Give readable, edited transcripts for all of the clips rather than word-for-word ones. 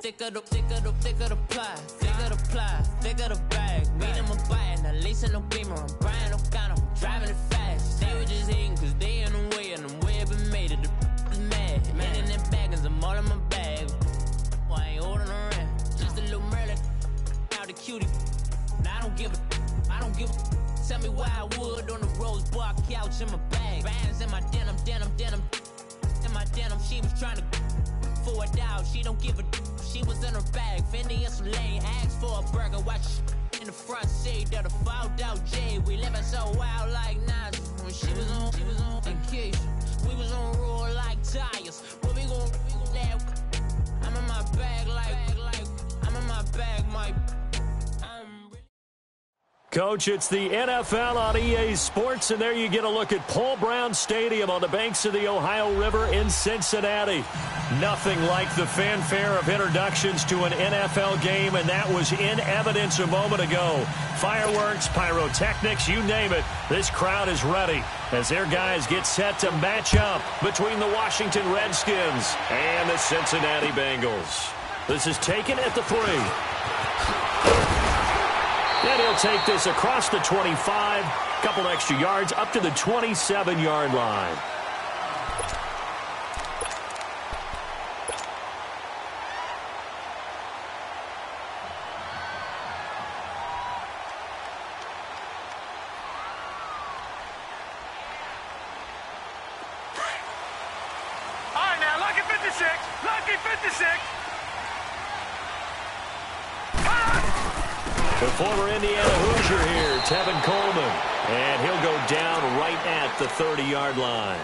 thicker the pie, thicker the ply, thicker the bag. Meet them a bite, at least in no beamer. I'm Brian O'Connor, driving it fast. They were just hating cause they in the way, and the way I've been made it. The is mad. Man in them baggins, I'm all in my bag. I ain't holding around, just a little Merlin. Now the cutie. Now I don't give a. Tell me why I would on the rose bar couch in my bag. Bands in my denim. In my denim, she was trying to for it out. She don't give a. She was in her bag. Fendi and some lane. Asked for a burger. Watch in the front seat of the fouled out J. We living so wild like Nas. When she was on vacation. We was on roll like tires. What we gon' let? I'm in my bag like I'm in my bag, Mike. Coach, it's the NFL on EA Sports, and there you get a look at Paul Brown Stadium on the banks of the Ohio River in Cincinnati. Nothing like the fanfare of introductions to an NFL game, and that was in evidence a moment ago. Fireworks, pyrotechnics, you name it. This crowd is ready as their guys get set to match up between the Washington Redskins and the Cincinnati Bengals. This is taken at the 3. And he'll take this across the 25, couple extra yards up to the 27-yard line. All right, now, lucky 56, lucky 56. The former Indiana Hoosier here, Tevin Coleman. And he'll go down right at the 30-yard line.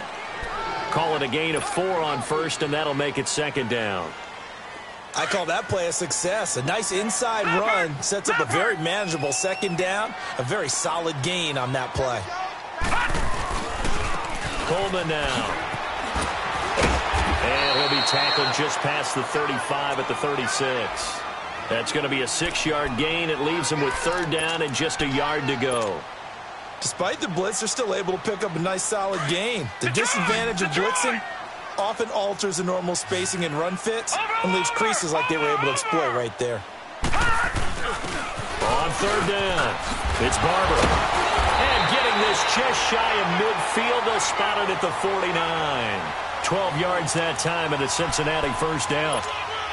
Call it a gain of 4 on first, and that'll make it second down. I call that play a success. A nice inside run sets up a very manageable second down. A very solid gain on that play. Coleman now. And he'll be tackled just past the 35 at the 36. That's going to be a 6-yard gain. It leaves him with third down and just a yard to go. Despite the blitz, they're still able to pick up a nice solid gain. The disadvantage of blitzing often alters the normal spacing and run fits and leaves creases like they were able to exploit right there. On third down, it's Barber. And getting this just shy of midfield, they'll spot it at the 49. 12 yards that time and a Cincinnati first down.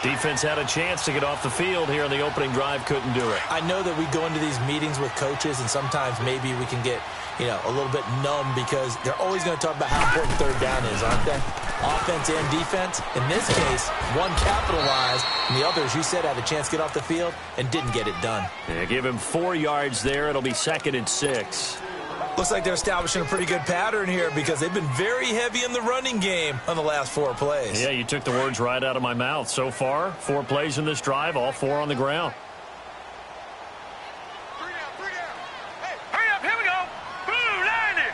Defense had a chance to get off the field here in the opening drive, couldn't do it. I know that we go into these meetings with coaches, and sometimes maybe we can get, a little bit numb because they're always going to talk about how important third down is, aren't they? Offense and defense. In this case, one capitalized, and the other, as you said, had a chance to get off the field and didn't get it done. Yeah, give him 4 yards there. It'll be 2nd and 6. Looks like they're establishing a pretty good pattern here because they've been very heavy in the running game on the last 4 plays. Yeah, you took the words right out of my mouth. So far, 4 plays in this drive, all 4 on the ground. Three down. Hey, hurry up, here we go. Boom, line it.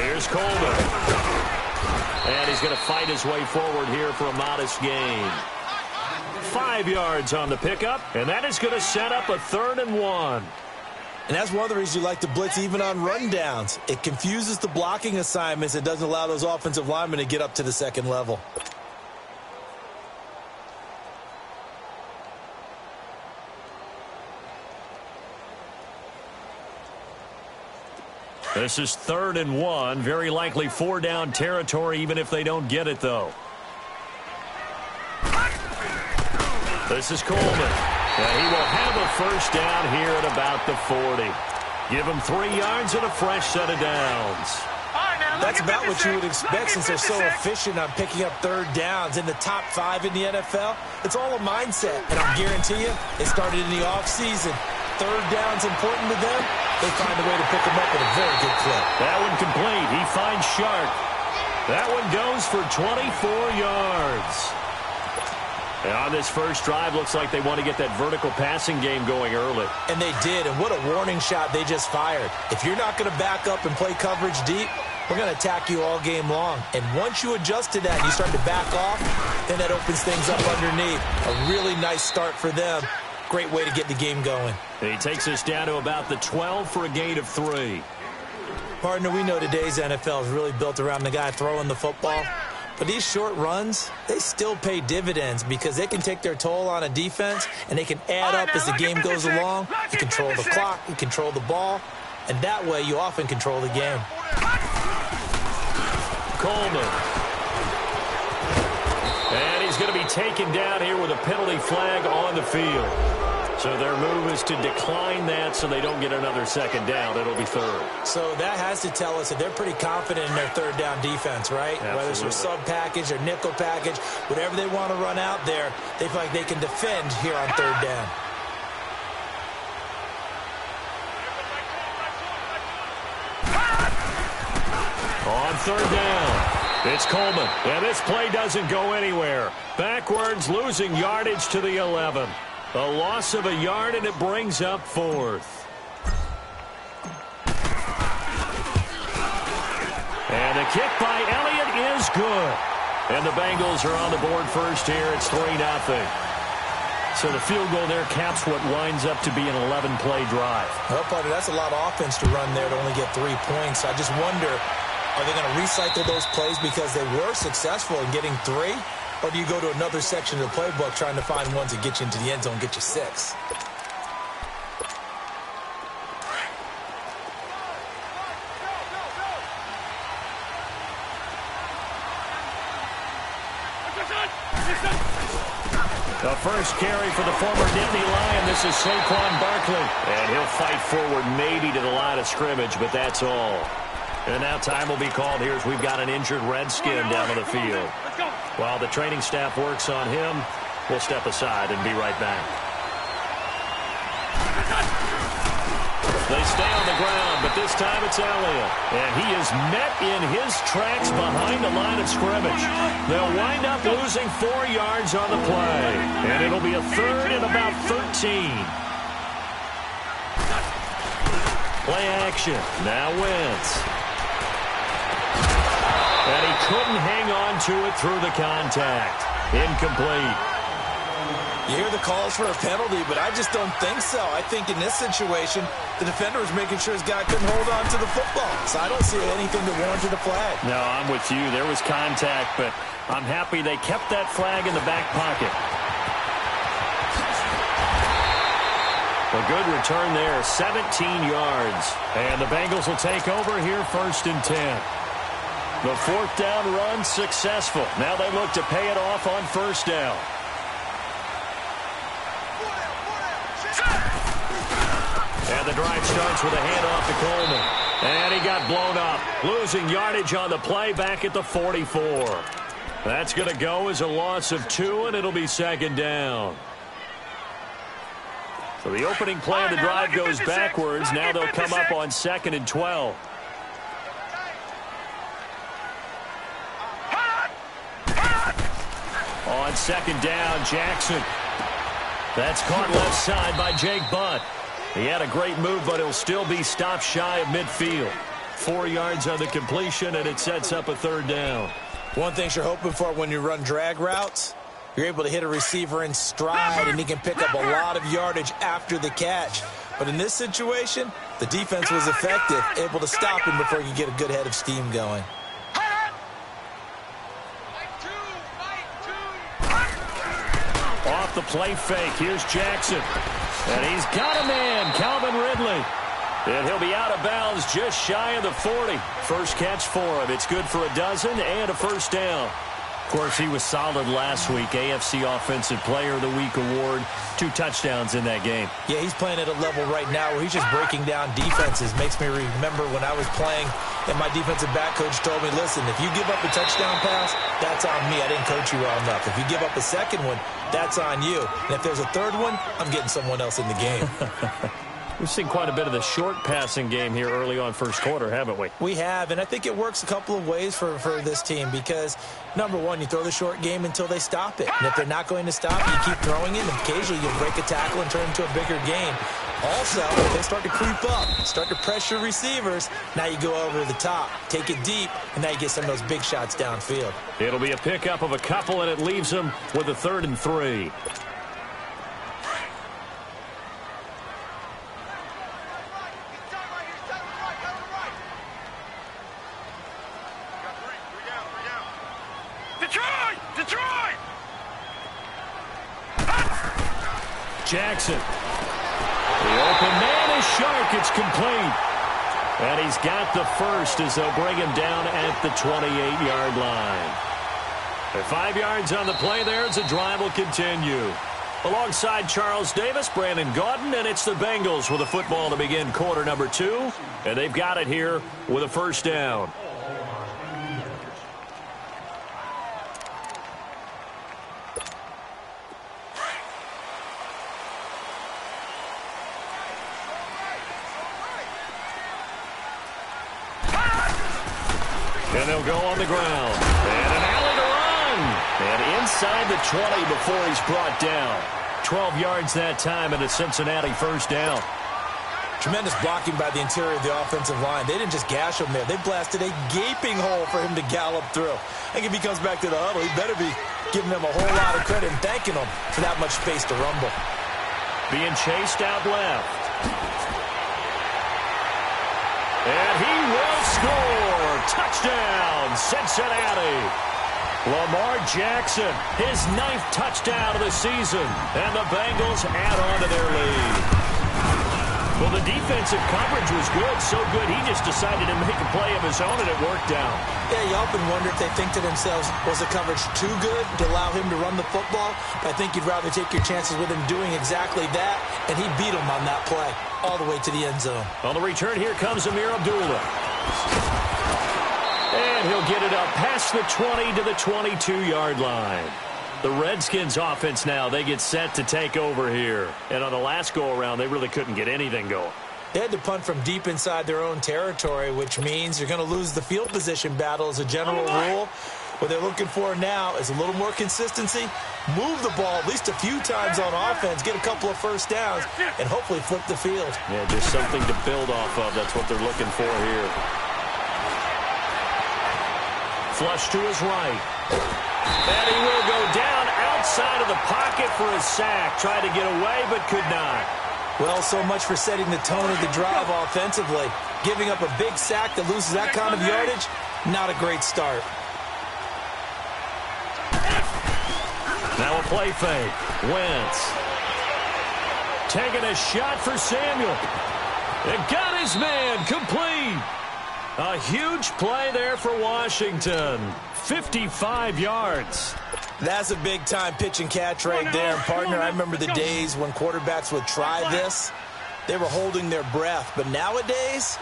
Here's Coleman. And he's going to fight his way forward here for a modest gain. 5 yards on the pickup, and that is going to set up a 3rd and 1. And that's one of the reasons you like to blitz even on rundowns. It confuses the blocking assignments. It doesn't allow those offensive linemen to get up to the second level. This is 3rd and 1. Very likely 4-down territory, even if they don't get it, though. This is Coleman. And he will have a first down here at about the 40. Give him 3 yards and a fresh set of downs. That's about what you would expect since they're so efficient on picking up third downs in the top 5 in the NFL. It's all a mindset, and I'll guarantee you it started in the offseason. Third down's important to them. They find a way to pick them up at a very good clip. That one complete. He finds Shark. That one goes for 24 yards. And on this first drive, looks like they want to get that vertical passing game going early. And they did, and what a warning shot they just fired. If you're not going to back up and play coverage deep, we're going to attack you all game long. And once you adjust to that and you start to back off, then that opens things up underneath. A really nice start for them. Great way to get the game going. He takes us down to about the 12 for a gain of 3. Partner, we know today's NFL is really built around the guy throwing the football. But these short runs, they still pay dividends because they can take their toll on a defense, and they can add up as the game goes along. You control the clock, you control the ball, and that way you often control the game. Coleman. And he's going to be taken down here with a penalty flag on the field. So their move is to decline that so they don't get another second down. It'll be third. So that has to tell us that they're pretty confident in their third down defense, right? Absolutely. Whether it's their sub package or nickel package, whatever they want to run out there, they feel like they can defend here on third down. On third down, it's Coleman. And this play doesn't go anywhere. Backwards, losing yardage to the 11. A loss of a yard, and it brings up fourth. And the kick by Elliott is good. And the Bengals are on the board first here. It's 3-0. So the field goal there caps what winds up to be an 11-play drive. Well, partner, that's a lot of offense to run there to only get 3 points. I just wonder, are they going to recycle those plays because they were successful in getting 3? Or do you go to another section of the playbook trying to find ones that get you into the end zone, get you 6? The first carry for the former Nittany Lion. This is Saquon Barkley. And he'll fight forward maybe to the line of scrimmage, but that's all. And now time will be called here as we've got an injured Redskin down on the field. While the training staff works on him, we'll step aside and be right back. They stay on the ground, but this time it's Elliott. And he is met in his tracks behind the line of scrimmage. They'll wind up losing 4 yards on the play. And it'll be a third and about 13. Play action. Now Wentz. And he couldn't hang on to it through the contact. Incomplete. You hear the calls for a penalty, but I just don't think so. I think in this situation, the defender was making sure his guy couldn't hold on to the football. So I don't see anything that warranted a flag. No, I'm with you. There was contact, but I'm happy they kept that flag in the back pocket. A good return there, 17 yards. And the Bengals will take over here first and 10. The fourth down run successful. Now they look to pay it off on first down. And the drive starts with a handoff to Coleman. And he got blown up. Losing yardage on the play back at the 44. That's going to go as a loss of 2, and it'll be second down. So the opening play of the drive goes backwards. Now they'll come up on 2nd and 12. On second down, Jackson. That's caught left side by Jake Butt. He had a great move, but he'll still be stopped shy of midfield. 4 yards on the completion, and it sets up a third down. One thing you're hoping for when you run drag routes, you're able to hit a receiver in stride, and he can pick up a lot of yardage after the catch. But in this situation, the defense was effective, able to stop him before he could get a good head of steam going. Off the play fake, here's Jackson. And he's got a man, Calvin Ridley. And he'll be out of bounds just shy of the 40. First catch for him. It's good for a dozen and a first down. Of course, he was solid last week. AFC Offensive Player of the Week award. 2 touchdowns in that game. Yeah, he's playing at a level right now where he's just breaking down defenses. Makes me remember when I was playing and my defensive back coach told me, listen, if you give up a touchdown pass, that's on me. I didn't coach you well enough. If you give up a second one, that's on you. And if there's a third one, I'm getting someone else in the game. We've seen quite a bit of the short passing game here early on first quarter, haven't we? We have, and I think it works a couple of ways for this team because, number one, you throw the short game until they stop it. And if they're not going to stop it, you keep throwing it, and occasionally you'll break a tackle and turn it into a bigger game. Also, if they start to creep up, start to pressure receivers, now you go over the top, take it deep, and now you get some of those big shots downfield. It'll be a pickup of a couple, and it leaves them with a 3rd and 3. Jackson. The open man is Shark. It's complete. And he's got the first as they'll bring him down at the 28-yard line. At 5 yards on the play there as the drive will continue. Alongside Charles Davis, Brandon Gaudin, and it's the Bengals with a football to begin quarter number 2. And they've got it here with a first down. And they'll go on the ground. And an alley to run. And inside the 20 before he's brought down. 12 yards that time and a Cincinnati first down. Tremendous blocking by the interior of the offensive line. They didn't just gash him there. They blasted a gaping hole for him to gallop through. I think if he comes back to the huddle, he better be giving them a whole lot of credit and thanking them for that much space to rumble. Being chased out left. And he will score. Touchdown, Cincinnati. Lamar Jackson, his 9th touchdown of the season. And the Bengals add on to their lead. Well, the defensive coverage was good, so good he just decided to make a play of his own, and it worked out. Yeah, you often wonder if they think to themselves, was the coverage too good to allow him to run the football? But I think you'd rather take your chances with him doing exactly that, and he beat him on that play all the way to the end zone. On the return, here comes Amir Abdullah. And he'll get it up past the 20 to the 22-yard line. The Redskins offense now, they get set to take over here. And on the last go-around, they really couldn't get anything going. They had to punt from deep inside their own territory, which means you're going to lose the field position battle as a general rule. What they're looking for now is a little more consistency, move the ball at least a few times on offense, get a couple of first downs, and hopefully flip the field. Yeah, just something to build off of. That's what they're looking for here. Flush to his right. And he will go down outside of the pocket for a sack. Tried to get away, but could not. Well, so much for setting the tone of the drive offensively. Giving up a big sack that loses that kind of yardage, not a great start. Now a play fake. Wentz. Taking a shot for Samuel. And got his man complete. A huge play there for Washington. 55 yards. That's a big-time pitch and catch right there. And, partner, I remember the days when quarterbacks would try this. They were holding their breath. But nowadays,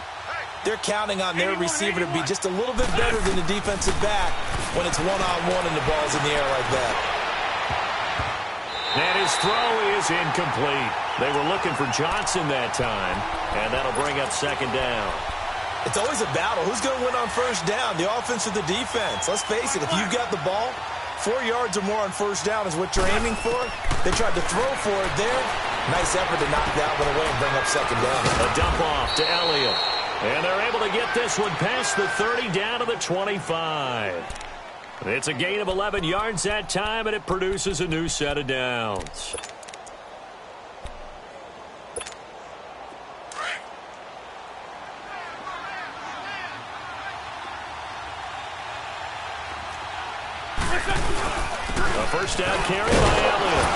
they're counting on their receiver to be just a little bit better than the defensive back when it's one-on-one and the ball's in the air like that. And his throw is incomplete. They were looking for Johnson that time. And that'll bring up second down. It's always a battle. Who's going to win on first down, the offense or the defense? Let's face it, if you've got the ball, 4 yards or more on first down is what you're aiming for. They tried to throw for it there. Nice effort to knock that one away and bring up second down. A dump off to Elliott. And they're able to get this one past the 30 down to the 25. It's a gain of 11 yards that time, and it produces a new set of downs. A first down carry by Elliott.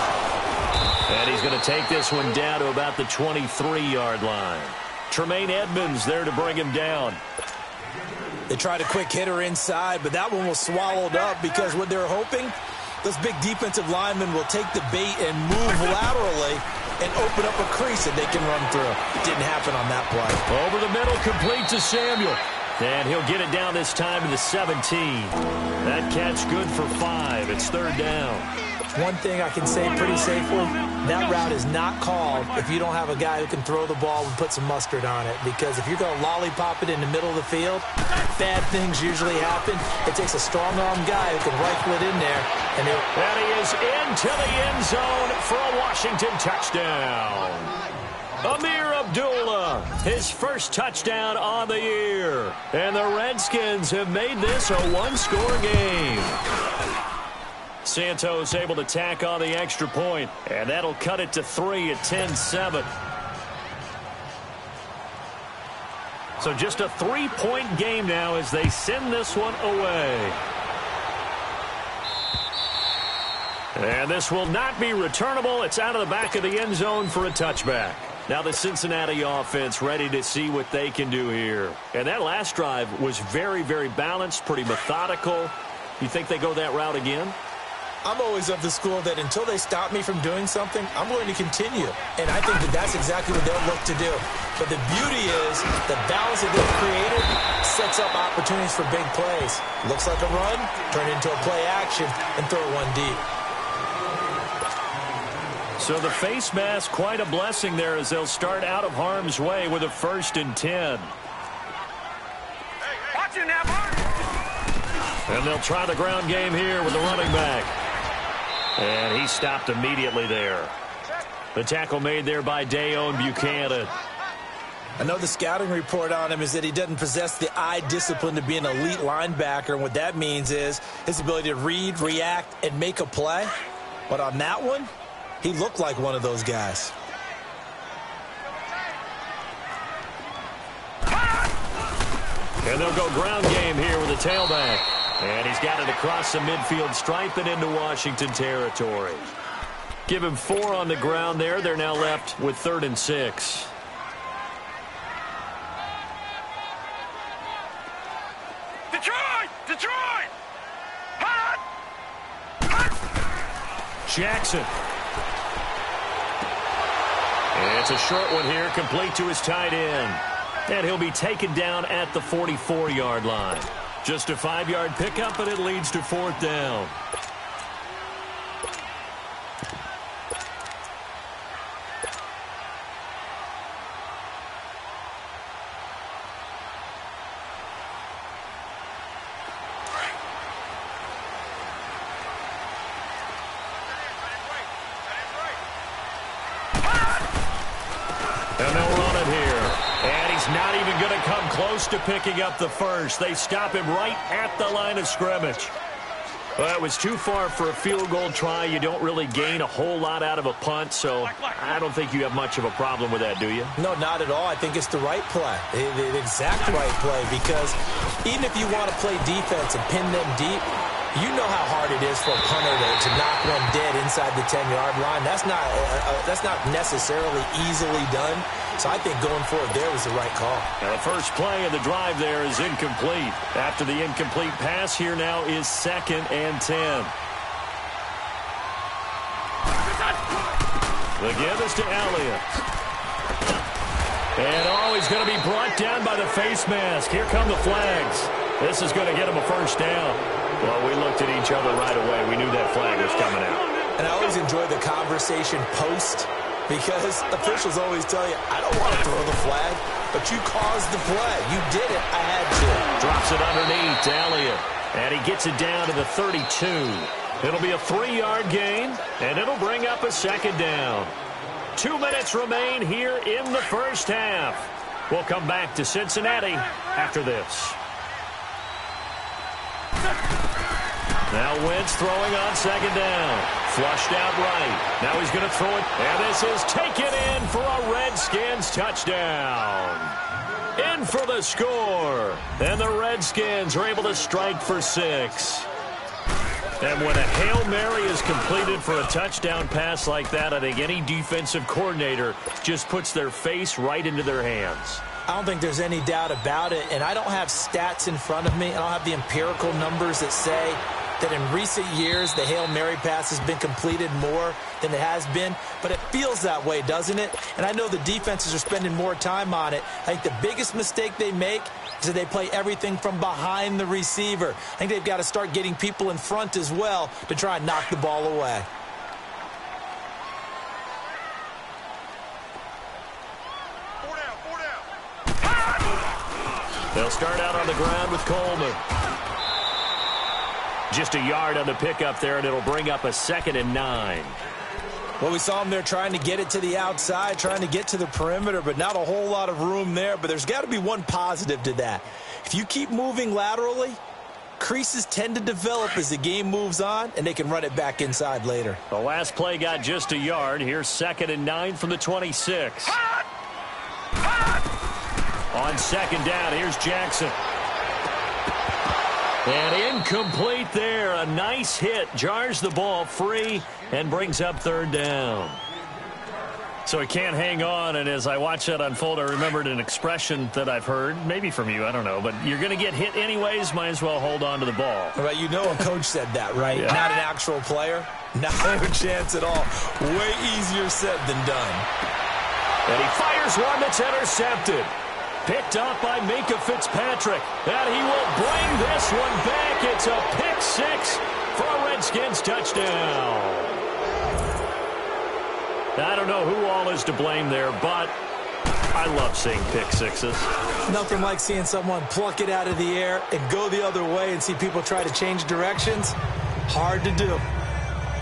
And he's going to take this one down to about the 23-yard line. Tremaine Edmonds there to bring him down. They tried a quick hitter inside, but that one was swallowed up because what they're hoping, those big defensive linemen will take the bait and move laterally and open up a crease that they can run through. Didn't happen on that play. Over the middle, complete to Samuel. And he'll get it down this time to the 17. That catch good for 5. It's third down. One thing I can say pretty safely, that route is not called if you don't have a guy who can throw the ball and put some mustard on it. Because if you're going to lollipop it in the middle of the field, bad things usually happen. It takes a strong-arm guy who can rifle it in there. And he is into the end zone for a Washington touchdown. Amir Abdullah, his first touchdown on the year. And the Redskins have made this a one-score game. Santos able to tack on the extra point, and that'll cut it to 3 at 10-7. So just a 3-point game now as they send this one away. And this will not be returnable. It's out of the back of the end zone for a touchback. Now the Cincinnati offense ready to see what they can do here. And that last drive was very, very balanced, pretty methodical. You think they go that route again? I'm always of the school that until they stop me from doing something, I'm going to continue. And I think that that's exactly what they'll look to do. But the beauty is the balance that they've created sets up opportunities for big plays. Looks like a run, turn it into a play action, and throw one deep. So the face mask, quite a blessing there as they'll start out of harm's way with a 1st and 10. Watch it now, boy. And they'll try the ground game here with the running back. And he stopped immediately there. The tackle made there by Dayon Buchanan. I know the scouting report on him is that he doesn't possess the eye discipline to be an elite linebacker. And what that means is his ability to read, react, and make a play. But on that one, he looked like one of those guys. And they'll go ground game here with a tailback. And he's got it across the midfield stripe and into Washington territory. Give him 4 on the ground there. They're now left with 3rd and 6. Detroit! Detroit! Hot! Jackson. It's a short one here, complete to his tight end. And he'll be taken down at the 44-yard line. Just a 5-yard pickup, and it leads to 4th down. And they'll run it here. And he's not even going to come close to picking up the first. They stop him right at the line of scrimmage. Well, it was too far for a field goal try. You don't really gain a whole lot out of a punt, so I don't think you have much of a problem with that, do you? No, not at all. I think it's the right play, the exact right play, because even if you want to play defense and pin them deep, you know how hard it is for a punter to knock one dead inside the 10-yard line. That's not necessarily easily done. So I think going forward there was the right call. Now the first play of the drive there is incomplete. After the incomplete pass, here now is 2nd and 10. The give is to Elliott. And he's going to be brought down by the face mask. Here come the flags. This is going to get him a 1st down. Well, we looked at each other right away. We knew that flag was coming out. And I always enjoy the conversation post, because officials always tell you, I don't want to throw the flag, but you caused the play. You did it. I had to. Drops it underneath to Elliott. And he gets it down to the 32. It'll be a 3-yard gain, and it'll bring up a 2nd down. 2 minutes remain here in the first half. We'll come back to Cincinnati after this. Now Wentz throwing on 2nd down. Flushed out right. Now he's going to throw it. And this is taken in for a Redskins touchdown. In for the score. And the Redskins are able to strike for 6. And when a Hail Mary is completed for a touchdown pass like that, I think any defensive coordinator just puts their face right into their hands. I don't think there's any doubt about it, and I don't have stats in front of me. I don't have the empirical numbers that say that in recent years the Hail Mary pass has been completed more than it has been, but it feels that way, doesn't it? And I know the defenses are spending more time on it. I think the biggest mistake they make is that they play everything from behind the receiver. I think they've got to start getting people in front as well to try and knock the ball away. They'll start out on the ground with Coleman. Just a yard on the pickup there, and it'll bring up a 2nd and 9. Well, we saw him there trying to get it to the outside, trying to get to the perimeter, but not a whole lot of room there. But there's got to be one positive to that. If you keep moving laterally, creases tend to develop as the game moves on, and they can run it back inside later. The last play got just a yard. Here's 2nd and 9 from the 26. On 2nd down, here's Jackson. And incomplete there. A nice hit. Jars the ball free and brings up third down. So he can't hang on, and as I watch that unfold, I remembered an expression that I've heard, maybe from you, I don't know, but you're going to get hit anyways, might as well hold on to the ball. Right, you know a coach said that, right? Yeah. Not an actual player. Not a chance at all. Way easier said than done. And he fires one that's intercepted. Picked up by Minka Fitzpatrick. And he will bring this one back. It's a pick six for a Redskins touchdown. I don't know who all is to blame there, but I love seeing pick sixes. Nothing like seeing someone pluck it out of the air and go the other way and see people try to change directions. Hard to do.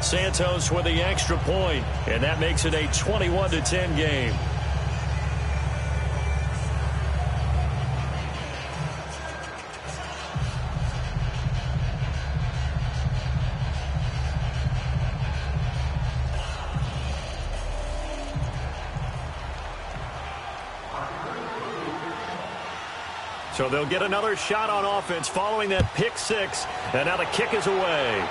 Santos with the extra point, and that makes it a 21-10 game. So they'll get another shot on offense following that pick six, and now the kick is away.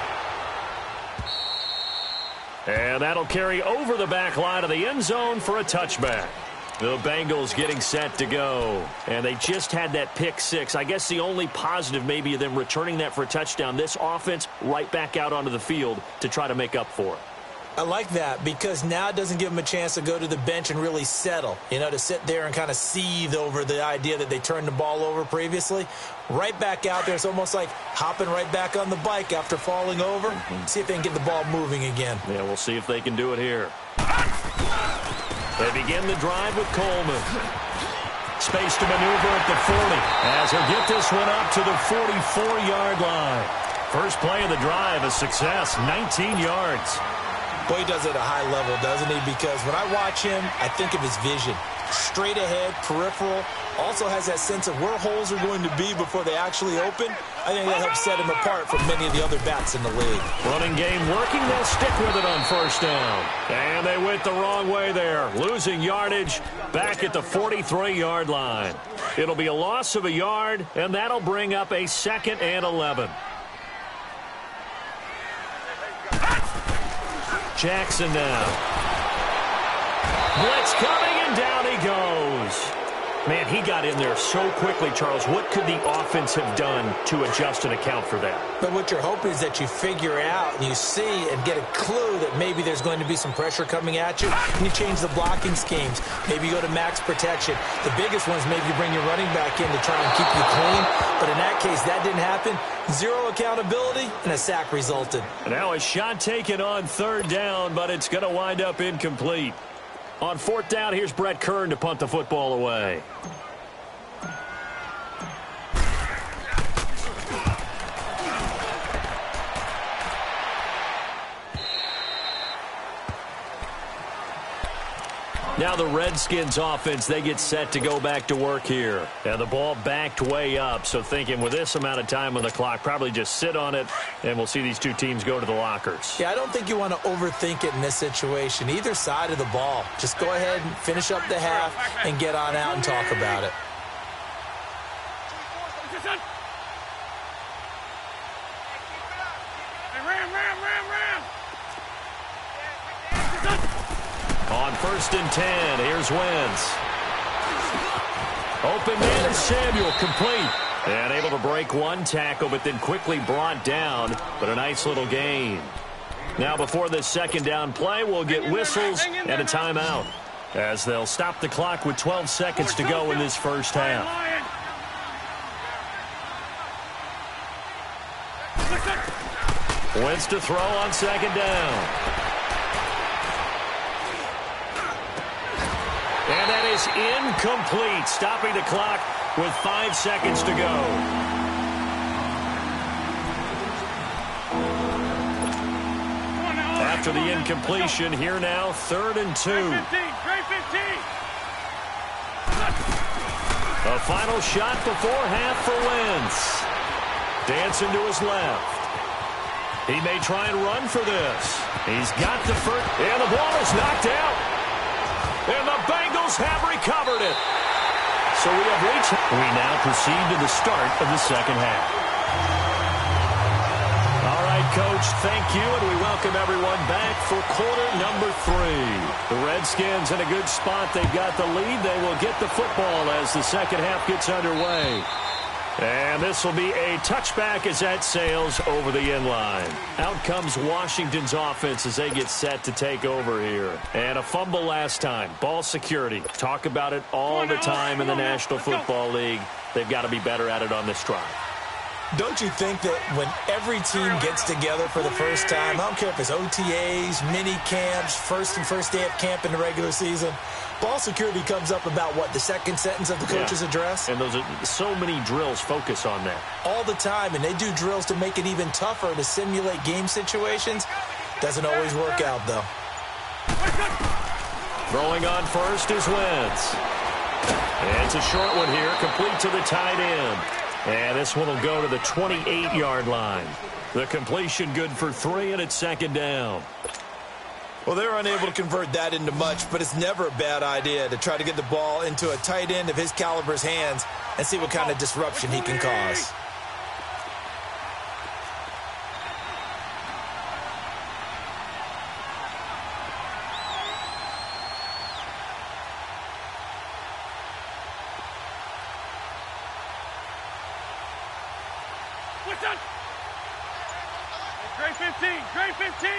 And that'll carry over the back line of the end zone for a touchback. The Bengals getting set to go. And they just had that pick six. I guess the only positive maybe of them returning that for a touchdown. This offense right back out onto the field to try to make up for it. I like that because now it doesn't give them a chance to go to the bench and really settle, to sit there and kind of seethe over the idea that they turned the ball over previously. Right back out there. It's almost like hopping right back on the bike after falling over. See if they can get the ball moving again. Yeah, we'll see if they can do it here. They begin the drive with Coleman. Space to maneuver at the 40 as he'll get this one up to the 44-yard line. First play of the drive, a success, 19 yards. Boy, he does it at a high level, doesn't he? Because when I watch him, I think of his vision. Straight ahead, peripheral. Also has that sense of where holes are going to be before they actually open. I think that helps set him apart from many of the other backs in the league. Running game working. They'll stick with it on first down. And they went the wrong way there. Losing yardage back at the 43-yard line. It'll be a loss of a yard, and that'll bring up a 2nd and 11. Jackson now. Blitz coming, and down he goes. Man, he got in there so quickly, Charles. What could the offense have done to adjust and account for that? But what you're hoping is that you figure out and you see and get a clue that maybe there's going to be some pressure coming at you, and you change the blocking schemes. Maybe you go to max protection. The biggest one is maybe you bring your running back in to try and keep you clean. But in that case, that didn't happen. Zero accountability, and a sack resulted. Now a shot taken on third down, but it's going to wind up incomplete. On fourth down, here's Brett Kern to punt the football away. Now the Redskins offense, they get set to go back to work here. And the ball backed way up, so thinking with this amount of time on the clock, probably just sit on it, and we'll see these two teams go to the lockers. Yeah, I don't think you want to overthink it in this situation. Either side of the ball. Just go ahead and finish up the half and get on out and talk about it. On 1st and 10, here's Wentz. Open man is Samuel, complete. And able to break one tackle, but then quickly brought down. But a nice little gain. Now before this second down play, we'll get whistles and a timeout, as they'll stop the clock with 12 seconds to go in this first half. Wentz to throw on second down. And that is incomplete, stopping the clock with 5 seconds to go. After the incompletion, here now, 3rd and 2. A final shot before half for Wentz. Dancing to his left. He may try and run for this. He's got the first, and the ball is knocked out. And the Bengals have recovered it. So we have reached. We now proceed to the start of the second half. Coach. Thank you, and we welcome everyone back for quarter number 3. The Redskins in a good spot. They've got the lead. They will get the football as the second half gets underway. And this will be a touchback as that sails over the end line. Out comes Washington's offense as they get set to take over here. And a fumble last time. Ball security. Talk about it all the time in the National Football League. They've got to be better at it on this drive. Don't you think that when every team gets together for the first time, I don't care if it's OTAs, mini camps, first day of camp in the regular season, ball security comes up about, what, the second sentence of the coach's address? And those are so many drills focus on that. All the time, and they do drills to make it even tougher to simulate game situations. Doesn't always work out, though. Throwing on first is Wentz. And it's a short one here, complete to the tight end. And this one will go to the 28-yard line. The completion good for 3, and it's second down. Well, they're unable to convert that into much, but it's never a bad idea to try to get the ball into a tight end of his caliber's hands and see what kind of disruption he can cause. Gray 15, Gray 15.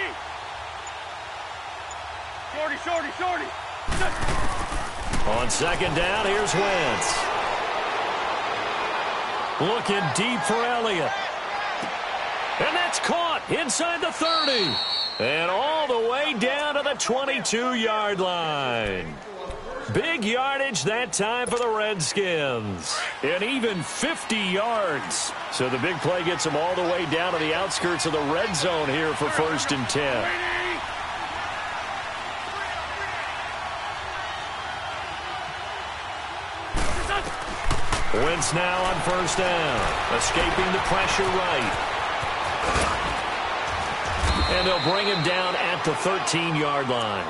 Shorty. On second down, here's Wentz. Looking deep for Elliott. And that's caught inside the 30. And all the way down to the 22-yard line. Big yardage that time for the Redskins. And even 50 yards. So the big play gets them all the way down to the outskirts of the red zone here for 1st and 10. Wentz now on first down. Escaping the pressure right. And they'll bring him down at the 13-yard line.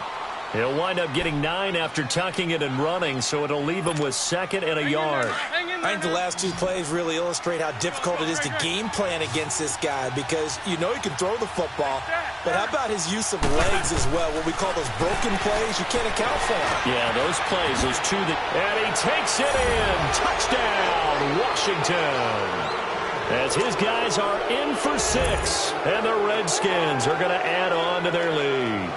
He'll wind up getting 9 after tucking it and running, so it'll leave him with 2nd and a yard. I think the last 2 plays really illustrate how difficult it is to game plan against this guy because you know he can throw the football, but how about his use of legs as well, what we call those broken plays? You can't account for them. Yeah, those plays, those 2 that... And he takes it in. Touchdown, Washington. As his guys are in for 6, and the Redskins are going to add on to their lead.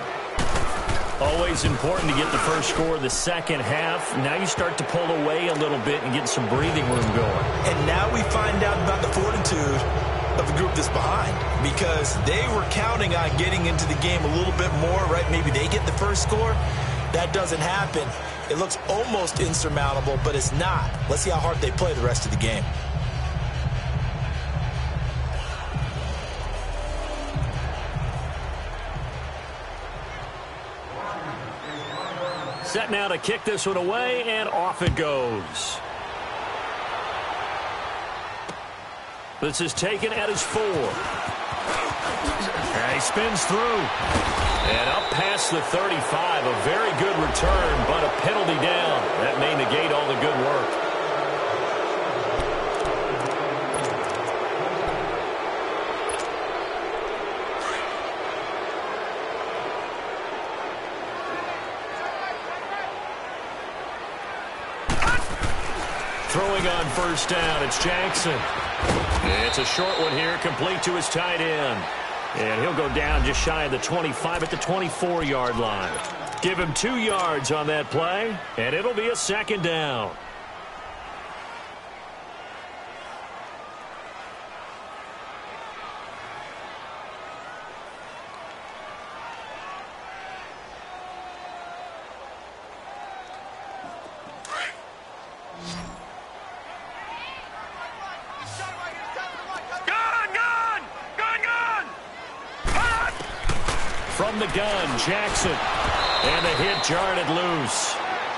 Always important to get the first score of the second half. Now you start to pull away a little bit and get some breathing room going. And now we find out about the fortitude of the group that's behind because they were counting on getting into the game a little bit more, right? Maybe they get the first score. That doesn't happen. It looks almost insurmountable, but it's not. Let's see how hard they play the rest of the game. Set now to kick this one away, and off it goes. This is taken at his 4. And he spins through. And up past the 35. A very good return, but a penalty down. That may negate all the good work. Throwing on first down, it's Jackson. It's a short one here, complete to his tight end. And he'll go down just shy of the 25 at the 24-yard line. Give him 2 yards on that play, and it'll be a second down. From the gun, Jackson. And the hit jarred it loose.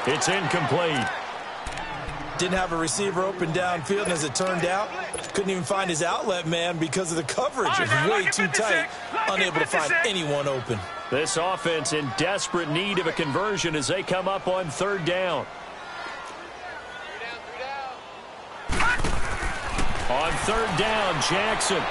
It's incomplete. Didn't have a receiver open downfield, and as it turned out, couldn't even find his outlet man because of the coverage. It was way too tight, unable to find anyone open. This offense in desperate need of a conversion as they come up on 3rd down. On 3rd down, Jackson.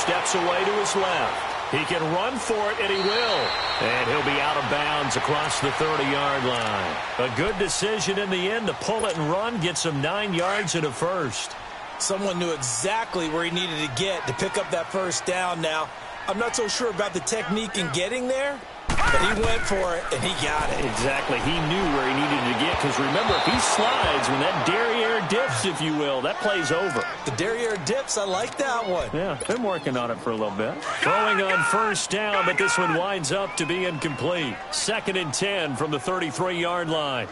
steps away to his left. He can run for it, and he will. And he'll be out of bounds across the 30-yard line. A good decision in the end to pull it and run, gets him 9 yards and a first. Someone knew exactly where he needed to get to pick up that first down now. I'm not so sure about the technique in getting there, but he went for it, and he got it. Exactly. He knew where he needed to get, because remember, if he slides, when that derriere dips, if you will, that play's over. The derriere dips, I like that one. Yeah, been working on it for a little bit. Throwing on first down, but this one winds up to be incomplete. 2nd and 10 from the 33-yard line.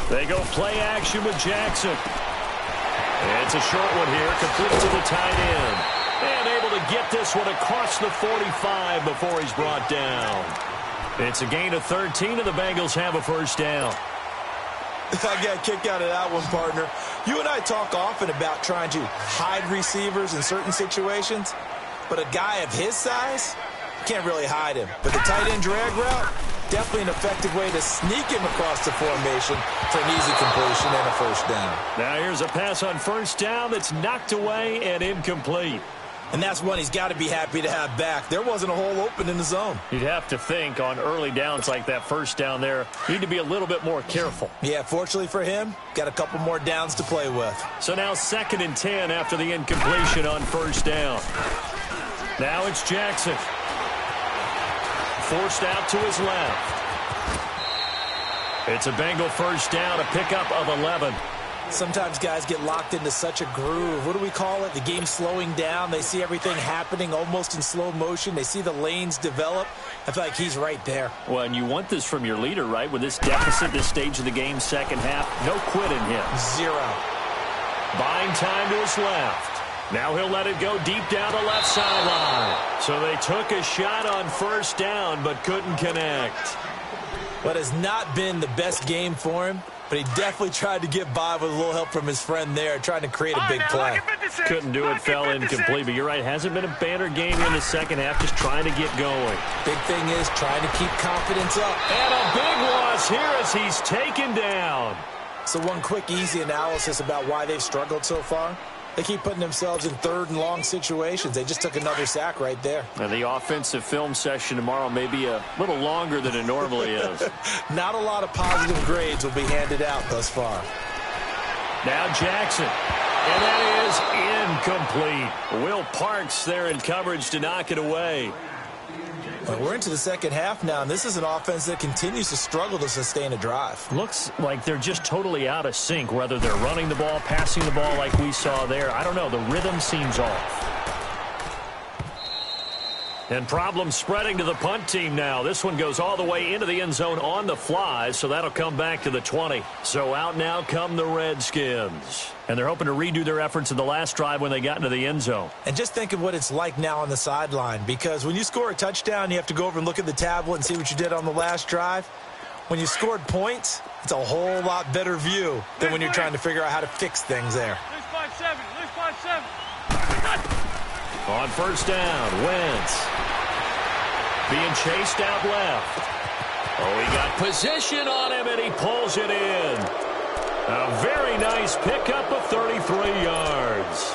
They go play action with Jackson. It's a short one here, complete to the tight end. And able to get this one across the 45 before he's brought down. It's a gain of 13, and the Bengals have a first down. I got a kick out of that one, partner. You and I talk often about trying to hide receivers in certain situations, but a guy of his size can't really hide him. But the tight end drag route, definitely an effective way to sneak him across the formation for an easy completion and a first down. Now here's a pass on first down that's knocked away and incomplete. And that's one he's got to be happy to have back. There wasn't a hole open in the zone. You'd have to think on early downs like that first down there, need to be a little bit more careful. Yeah, fortunately for him, got a couple more downs to play with. So now 2nd and 10 after the incompletion on first down. Now it's Jackson. Forced out to his left. It's a Bengal first down, a pickup of 11. Sometimes guys get locked into such a groove. What do we call it? The game's slowing down. They see everything happening almost in slow motion. They see the lanes develop. I feel like he's right there. Well, and you want this from your leader, right? With this deficit, this stage of the game, second half, no quit in him. Zero. Buying time to his left. Now he'll let it go deep down the left sideline. So they took a shot on first down, but couldn't connect. What has not been the best game for him, but he definitely tried to get by with a little help from his friend there, trying to create a big play. Couldn't do it, fell incomplete, but you're right, hasn't been a banner game in the second half, just trying to get going. Big thing is trying to keep confidence up. And a big loss here as he's taken down. So one quick, easy analysis about why they've struggled so far. They keep putting themselves in 3rd and long situations. They just took another sack right there. And the offensive film session tomorrow may be a little longer than it normally is. Not a lot of positive grades will be handed out thus far. Now Jackson. And that is incomplete. Will Parks there in coverage to knock it away. Well, we're into the second half now, and this is an offense that continues to struggle to sustain a drive. Looks like they're just totally out of sync, whether they're running the ball, passing the ball like we saw there. I don't know. The rhythm seems off. And problems spreading to the punt team now. This one goes all the way into the end zone on the fly, so that'll come back to the 20. So out now come the Redskins. And they're hoping to redo their efforts in the last drive when they got into the end zone. And just think of what it's like now on the sideline, because when you score a touchdown, you have to go over and look at the tablet and see what you did on the last drive. When you scored points, it's a whole lot better view than when you're trying to figure out how to fix things there. On first down, Wentz. Being chased out left. Oh, he got position on him, and he pulls it in. A very nice pickup of 33 yards.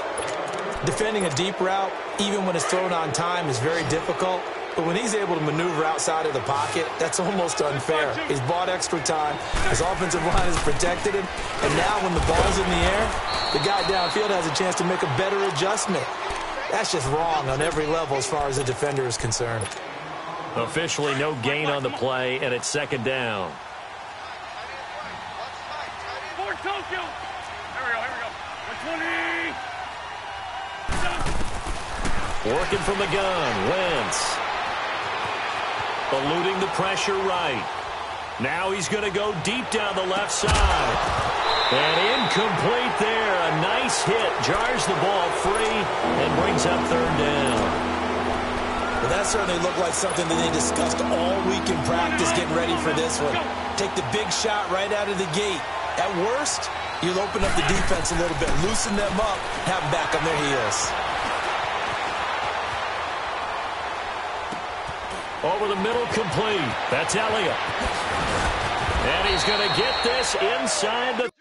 Defending a deep route, even when it's thrown on time, is very difficult. But when he's able to maneuver outside of the pocket, that's almost unfair. He's bought extra time. His offensive line has protected him. And now when the ball's in the air, the guy downfield has a chance to make a better adjustment. That's just wrong on every level as far as the defender is concerned. Officially no gain on the play, and it's second down. For Tokyo. Here we go. 120. Working from the gun, Wentz. Eluding the pressure right. Now he's going to go deep down the left side. And incomplete there. A nice hit. Jars the ball free and brings up third down. Well, that certainly looked like something that they discussed all week in practice getting ready for this one. Take the big shot right out of the gate. At worst, you'll open up the defense a little bit, loosen them up, have them back on their heels. Over the middle, complete. That's Elliott. And he's going to get this inside the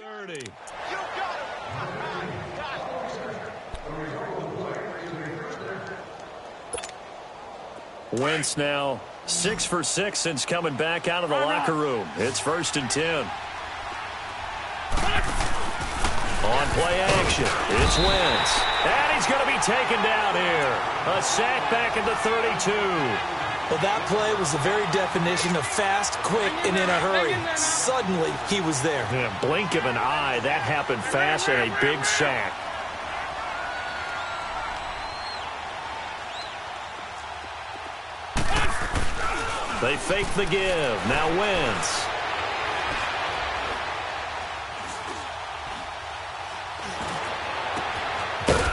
30. You got it. Wentz now 6 for 6 since coming back out of the locker room. It's 1st and 10. On play action, it's Wentz. And he's going to be taken down here. A sack back at the 32. Well, that play was the very definition of fast, quick, and in a hurry. Suddenly, he was there. In a blink of an eye, that happened fast and a big sack. They fake the give. Now Wentz.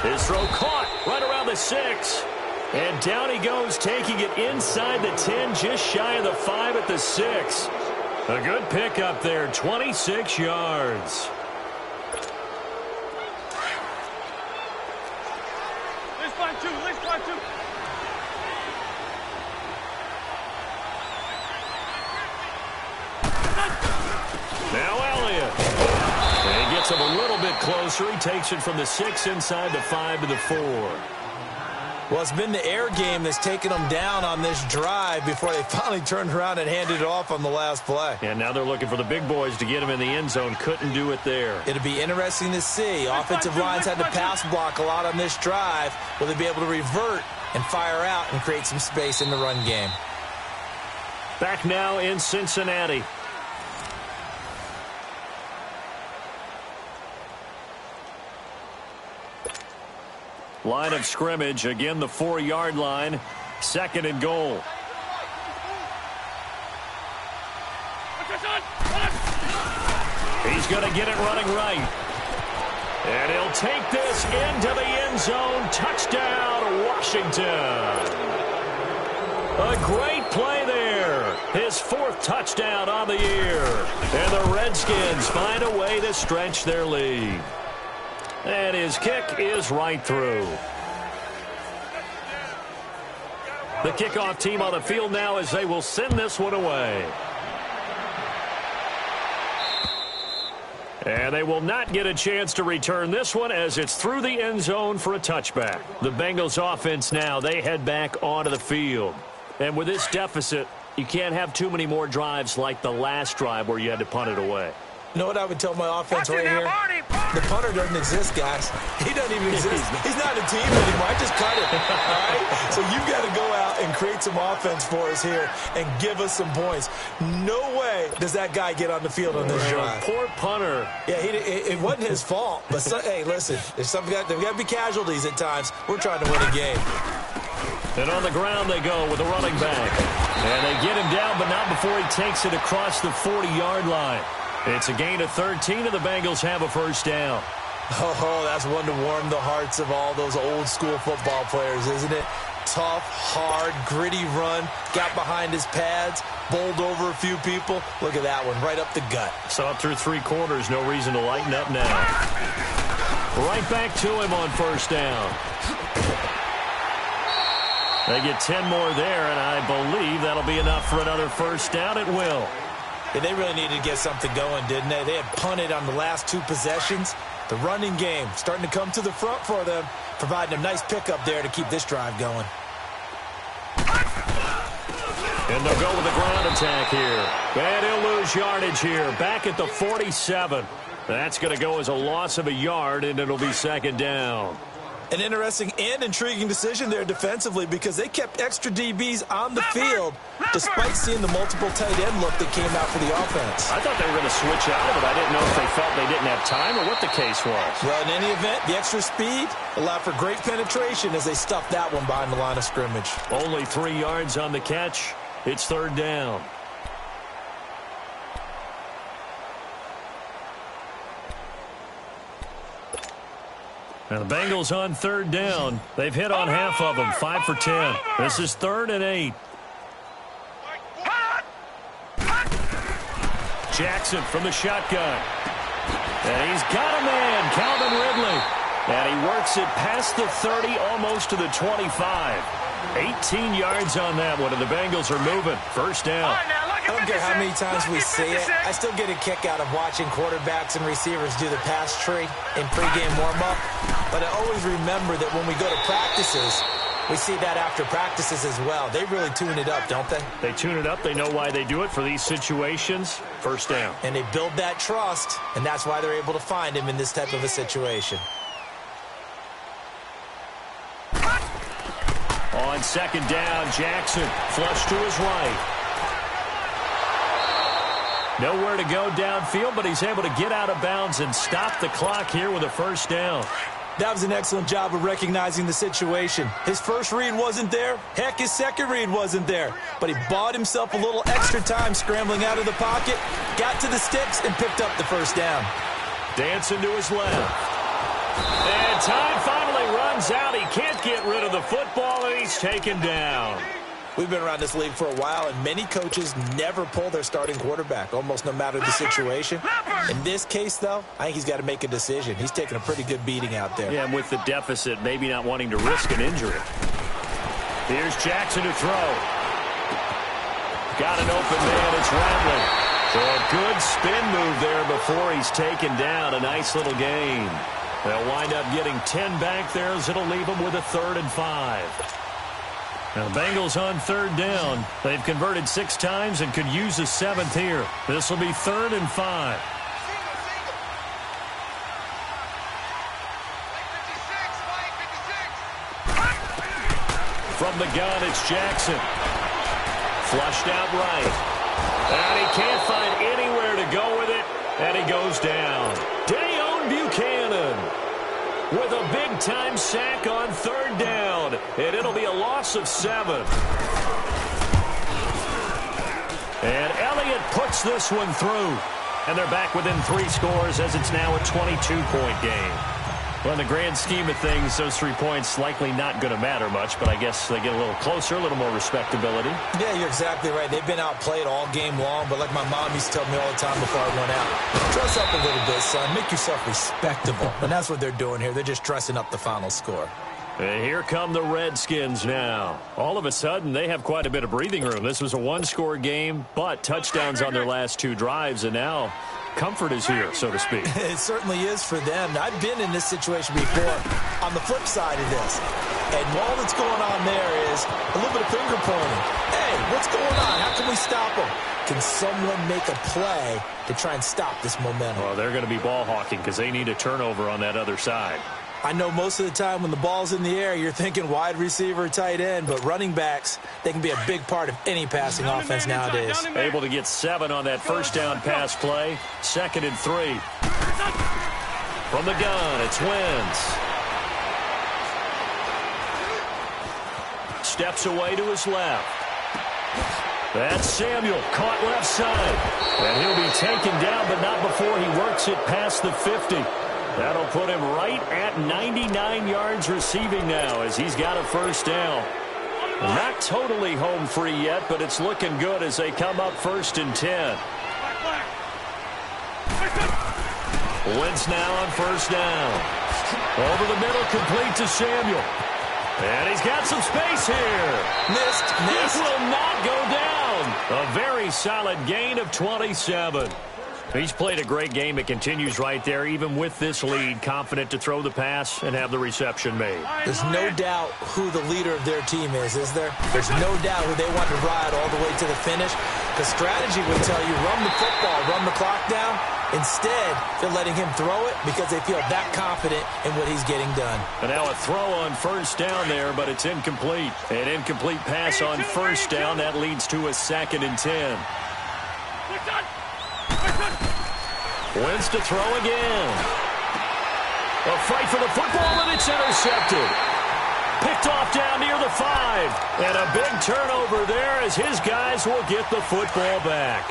His throw caught right around the 6. And down he goes, taking it inside the 10, just shy of the 5 at the 6. A good pickup there, 26 yards. Let's find two. Let's find two. Now Elliott. And he gets him a little bit closer. He takes it from the 6 inside the 5 to the 4. Well, it's been the air game that's taken them down on this drive before they finally turned around and handed it off on the last play. And now they're looking for the big boys to get him in the end zone. Couldn't do it there. It'll be interesting to see. Offensive lines had to pass block a lot on this drive. Will they be able to revert and fire out and create some space in the run game? Back now in Cincinnati. Line of scrimmage, again the 4-yard line. 2nd and goal. He's going to get it running right. And he'll take this into the end zone. Touchdown, Washington. A great play there. His 4th touchdown on the year. And the Redskins find a way to stretch their lead. And his kick is right through. The kickoff team on the field now as they will send this one away. And they will not get a chance to return this one as it's through the end zone for a touchback. The Bengals offense now, they head back onto the field. And with this deficit, you can't have too many more drives like the last drive where you had to punt it away. You know what I would tell my offense right here? The punter doesn't exist, guys. He doesn't even exist. He's not a team anymore. I just cut it. All right? So you've got to go out and create some offense for us here and give us some points. No way does that guy get on the field on this drive. Poor punter. Yeah, it wasn't his fault. But, hey, listen, there's got to be casualties at times. We're trying to win a game. And on the ground they go with a running back. And they get him down, but not before he takes it across the 40-yard line. It's a gain of 13, and the Bengals have a 1st down. Oh, that's one to warm the hearts of all those old-school football players, isn't it? Tough, hard, gritty run, got behind his pads, bowled over a few people. Look at that one, right up the gut. Saw it through 3 quarters, no reason to lighten up now. Right back to him on 1st down. They get 10 more there, and I believe that'll be enough for another 1st down. It will. Yeah, they really needed to get something going, didn't they? They had punted on the last 2 possessions. The running game starting to come to the front for them, providing a nice pickup there to keep this drive going. And they'll go with the ground attack here. And he'll lose yardage here. Back at the 47. That's going to go as a loss of a yard, and it'll be 2nd down. An interesting and intriguing decision there defensively because they kept extra DBs on the field despite seeing the multiple tight end look that came out for the offense. I thought they were going to switch out of it. I didn't know if they felt they didn't have time or what the case was. Well, in any event, the extra speed allowed for great penetration as they stuffed that one behind the line of scrimmage. Only 3 yards on the catch. It's 3rd down. Now the Bengals on 3rd down. They've hit on half of them, 5 for 10. This is 3rd and 8. Jackson from the shotgun. And he's got a man, Calvin Ridley. And he works it past the 30, almost to the 25. 18 yards on that one, and the Bengals are moving. 1st down. I don't care how many times we see it. I still get a kick out of watching quarterbacks and receivers do the pass tree in pregame warm-up. But I always remember that when we go to practices, we see that after practices as well. They really tune it up, don't they? They tune it up. They know why they do it for these situations. First down. And they build that trust, and that's why they're able to find him in this type of a situation. On second down, Jackson flush to his right. Nowhere to go downfield, but he's able to get out of bounds and stop the clock here with a first down. That was an excellent job of recognizing the situation. His first read wasn't there. Heck, his second read wasn't there. But he bought himself a little extra time scrambling out of the pocket, got to the sticks, and picked up the first down. Dancing to his left. And time finally runs out. He can't get rid of the football, and he's taken down. We've been around this league for a while, and many coaches never pull their starting quarterback, almost no matter the situation. In this case, though, I think he's got to make a decision. He's taking a pretty good beating out there. Yeah, and with the deficit, maybe not wanting to risk an injury. Here's Jackson to throw. Got an open man. It's Rattling. So a good spin move there before he's taken down. A nice little gain. They'll wind up getting 10 back there as it'll leave them with a 3rd and 5. Now, Bengals on 3rd down. They've converted 6 times and could use a 7th here. This will be 3rd and 5. From the gun, it's Jackson. Flushed out right. And he can't find anywhere to go with it. And he goes down. Dayon Buchanan with a big-time sack on 3rd down. And it'll be a loss of 7. And Elliott puts this one through. And they're back within 3 scores as it's now a 22-point game. Well, in the grand scheme of things, those 3 points likely not going to matter much, but I guess they get a little closer, a little more respectability. Yeah, you're exactly right. They've been outplayed all game long, but like my mom used to tell me all the time before I went out, dress up a little bit, son. Make yourself respectable. And that's what they're doing here. They're just dressing up the final score. And here come the Redskins now. All of a sudden, they have quite a bit of breathing room. This was a 1-score game, but touchdowns on their last 2 drives, and now comfort is here, so to speak. It certainly is for them. I've been in this situation before on the flip side of this. And all that's going on there is a little bit of finger pointing. Hey, what's going on? How can we stop them? Can someone make a play to try and stop this momentum? Well, they're going to be ball hawking because they need a turnover on that other side. I know most of the time when the ball's in the air, you're thinking wide receiver, tight end, but running backs, they can be a big part of any passing offense nowadays. Able to get 7 on that first down pass play. 2nd and 3. From the gun, it's Wentz. Steps away to his left. That's Samuel, caught left side. And he'll be taken down, but not before he works it past the 50. That'll put him right at 99 yards receiving now as he's got a first down. Not totally home free yet, but it's looking good as they come up 1st and 10. Wentz now on 1st down. Over the middle, complete to Samuel. And he's got some space here. Missed. This will not go down. A very solid gain of 27. He's played a great game. It continues right there, even with this lead, confident to throw the pass and have the reception made. There's no doubt who the leader of their team is there? There's no doubt who they want to ride all the way to the finish. The strategy would tell you, run the football, run the clock down. Instead, they're letting him throw it because they feel that confident in what he's getting done. And now a throw on 1st down there, but it's incomplete. An incomplete pass on 1st down. That leads to a 2nd and 10. Wentz to throw again. A fight for the football, and it's intercepted. Picked off down near the 5. And a big turnover there as his guys will get the football back.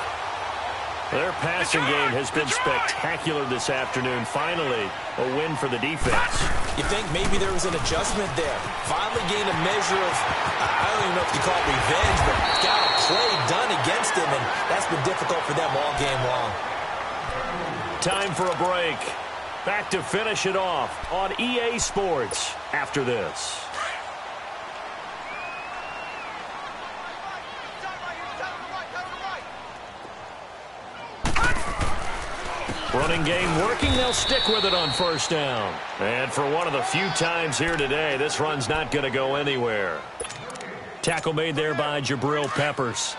Their passing game has been spectacular this afternoon. Finally, a win for the defense. You think maybe there was an adjustment there. Finally gained a measure of, I don't even know if you call it revenge, but got a play done against him, and that's been difficult for them all game long. Time for a break. Back to finish it off on EA Sports after this. Running game working. They'll stick with it on first down. And for one of the few times here today, this run's not going to go anywhere. Tackle made there by Jabril Peppers.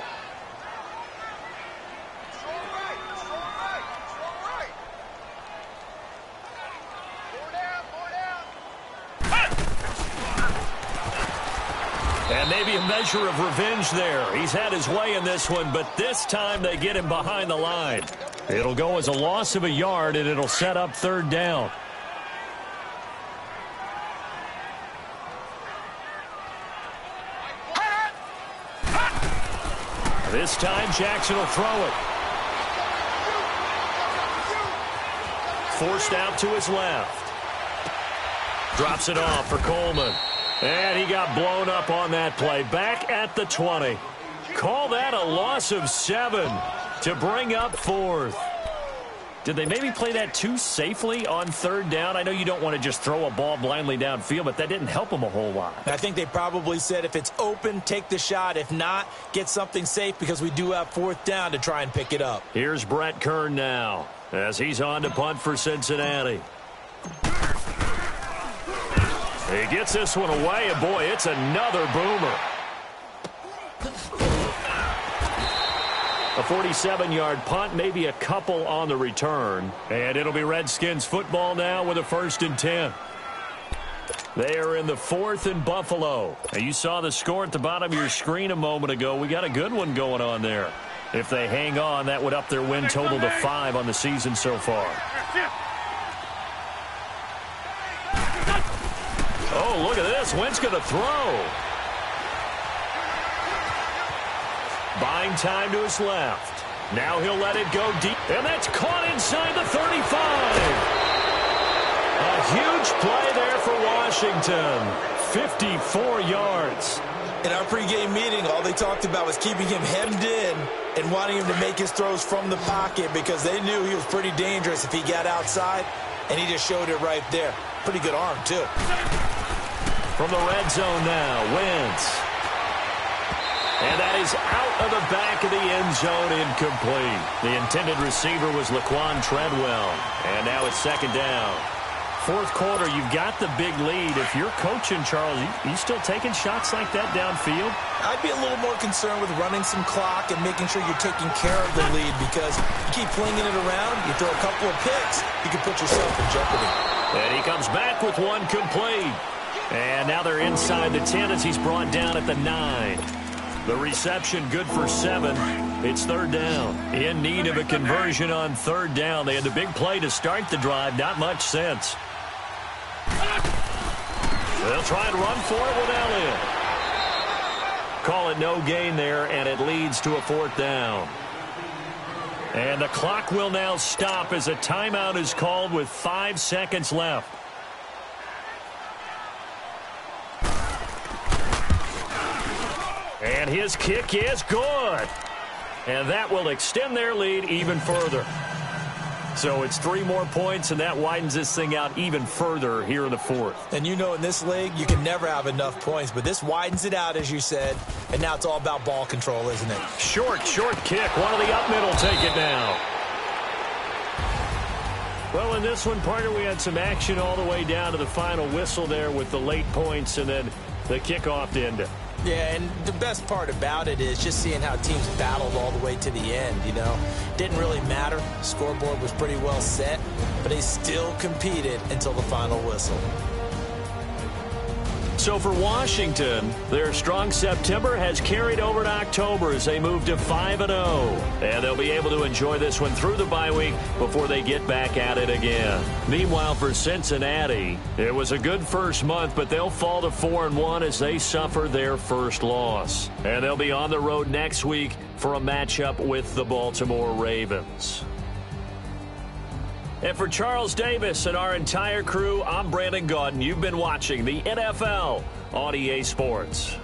And maybe a measure of revenge there. He's had his way in this one, but this time they get him behind the line. It'll go as a loss of a yard, and it'll set up third down. This time Jackson will throw it. Forced out to his left. Drops it off for Coleman. And he got blown up on that play. Back at the 20. Call that a loss of 7 to bring up fourth. Did they maybe play that too safely on third down? I know you don't want to just throw a ball blindly downfield, but that didn't help them a whole lot. I think they probably said if it's open, take the shot. If not, get something safe because we do have fourth down to try and pick it up. Here's Brett Kern now as he's on to punt for Cincinnati. He gets this one away, and boy, it's another boomer. A 47-yard punt, maybe a couple on the return. And it'll be Redskins football now with a 1st and 10. They are in the 4th in Buffalo. Now, you saw the score at the bottom of your screen a moment ago. We got a good one going on there. If they hang on, that would up their win total to 5 on the season so far. Oh, look at this. Wentz going to throw. Buying time to his left. Now he'll let it go deep. And that's caught inside the 35. A huge play there for Washington. 54 yards. In our pregame meeting, all they talked about was keeping him hemmed in and wanting him to make his throws from the pocket because they knew he was pretty dangerous if he got outside, and he just showed it right there. Pretty good arm, too. From the red zone now, Wentz. And that is out of the back of the end zone, incomplete. The intended receiver was Laquan Treadwell. And now it's 2nd down. 4th quarter, you've got the big lead. If you're coaching, Charles, you still taking shots like that downfield? I'd be a little more concerned with running some clock and making sure you're taking care of the lead because you keep flinging it around, you throw a couple of picks, you can put yourself in jeopardy. And he comes back with one complete. And now they're inside the 10 as he's brought down at the 9. The reception good for 7. It's 3rd down. In need of a conversion on 3rd down. They had the big play to start the drive. Not much sense. They'll try and run for it with Elliott. Call it no gain there, and it leads to a 4th down. And the clock will now stop as a timeout is called with 5 seconds left. And his kick is good. And that will extend their lead even further. So it's 3 more points, and that widens this thing out even further here in the 4th. And you know in this league, you can never have enough points, but this widens it out, as you said, and now it's all about ball control, isn't it? Short kick. One of the up middle take it down. Well, in this one, partner, we had some action all the way down to the final whistle there with the late points and then the kickoff to end it. Yeah, and the best part about it is just seeing how teams battled all the way to the end, you know. Didn't really matter. Scoreboard was pretty well set, but they still competed until the final whistle. So for Washington, their strong September has carried over to October as they move to 5-0. And they'll be able to enjoy this one through the bye week before they get back at it again. Meanwhile, for Cincinnati, it was a good first month, but they'll fall to 4-1 as they suffer their first loss. And they'll be on the road next week for a matchup with the Baltimore Ravens. And for Charles Davis and our entire crew, I'm Brandon Gaudin. You've been watching the NFL on EA Sports.